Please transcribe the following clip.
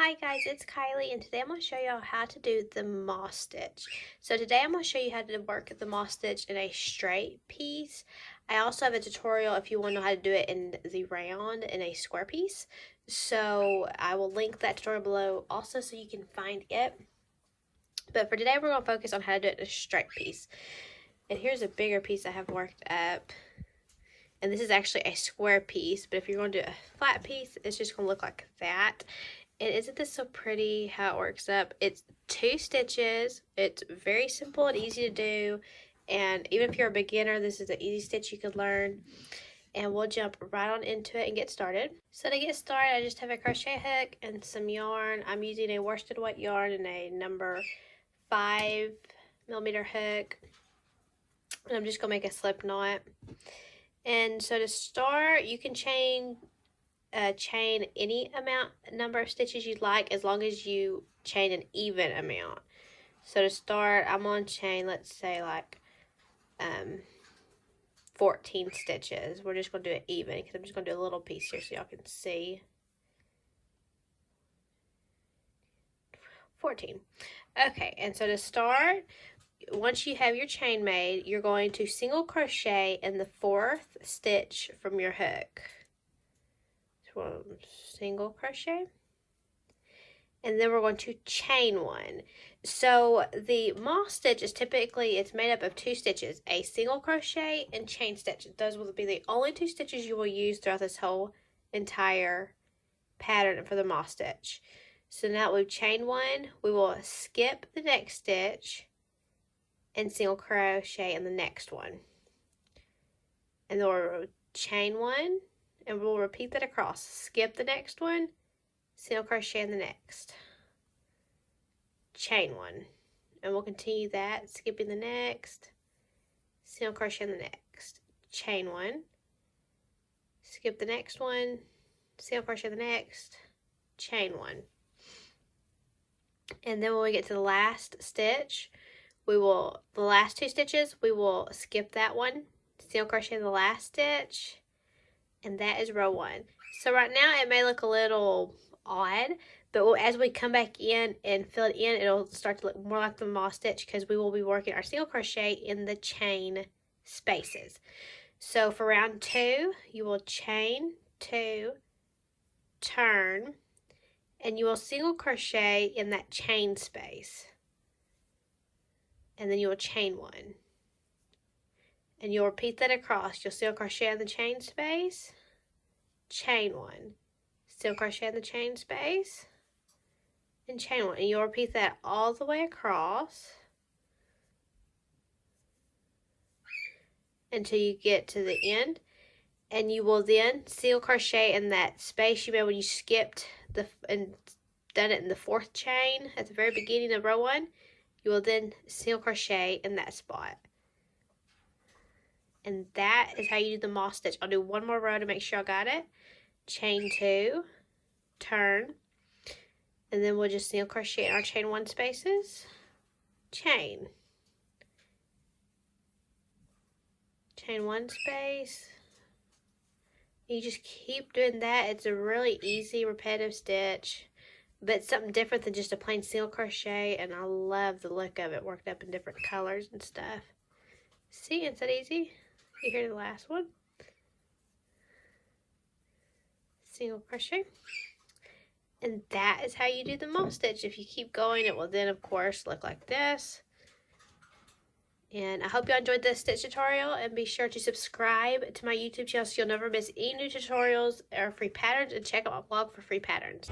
Hi guys, it's Kylie, and today I'm going to show you how to do the moss stitch. So today I'm going to show you how to work the moss stitch in a straight piece. I also have a tutorial if you want to know how to do it in the round in a square piece. So I will link that tutorial below also so you can find it. But for today we're going to focus on how to do it in a straight piece. And here's a bigger piece I have worked up. And this is actually a square piece, but if you're going to do a flat piece, it's just going to look like that. And isn't this so pretty how it works up? It's 2 stitches. It's very simple and easy to do. And even if you're a beginner, this is an easy stitch you could learn. And we'll jump right on into it and get started. So to get started, I just have a crochet hook and some yarn. I'm using a worsted weight yarn and a number 5mm hook. And I'm just going to make a slip knot. And so to start, you can chain any number of stitches you'd like, as long as you chain an even amount. So to start, I'm on chain, let's say like 14 stitches. We're just going to do it even because I'm just going to do a little piece here so y'all can see. 14. Okay, and so to start, once you have your chain made, you're going to single crochet in the 4th stitch from your hook. So single crochet, and then we're going to chain 1. So the moss stitch is typically, it's made up of 2 stitches, a single crochet and chain stitch. Those will be the only 2 stitches you will use throughout this whole entire pattern for the moss stitch. So now we've chained 1, we will skip the next stitch and single crochet in the next one, and then we'll chain 1, and we'll repeat that across. Skip the next one, single crochet in the next, chain 1, and we'll continue that, skipping the next, single crochet in the next, chain 1, skip the next one, single crochet in the next, chain 1. And then when we get to the last stitch, the last 2 stitches, we will skip that one, single crochet in the last stitch, and that is row 1. So right now it may look a little odd, but as we come back in and fill it in, it'll start to look more like the moss stitch because we will be working our single crochet in the chain spaces. So for round 2, you will chain 2, turn, and you will single crochet in that chain space. And then you will chain 1. And you'll repeat that across. You'll single crochet in the chain space, chain 1, single crochet in the chain space, and chain 1. And you'll repeat that all the way across until you get to the end. And you will then single crochet in that space you made when you skipped and done it in the 4th chain at the very beginning of row 1. You will then single crochet in that spot. And that is how you do the moss stitch. I'll do one more row to make sure I got it. Chain 2, turn, and then we'll just single crochet in our chain 1 spaces, chain 1 space. You just keep doing that. It's a really easy repetitive stitch, but it's something different than just a plain single crochet, and I love the look of it worked up in different colors and stuff. See, it's that easy. You hear the last one. Single crochet. And that is how you do the moss stitch. If you keep going, it will then, of course, look like this. And I hope you enjoyed this stitch tutorial, and be sure to subscribe to my YouTube channel so you'll never miss any new tutorials or free patterns, and check out my blog for free patterns.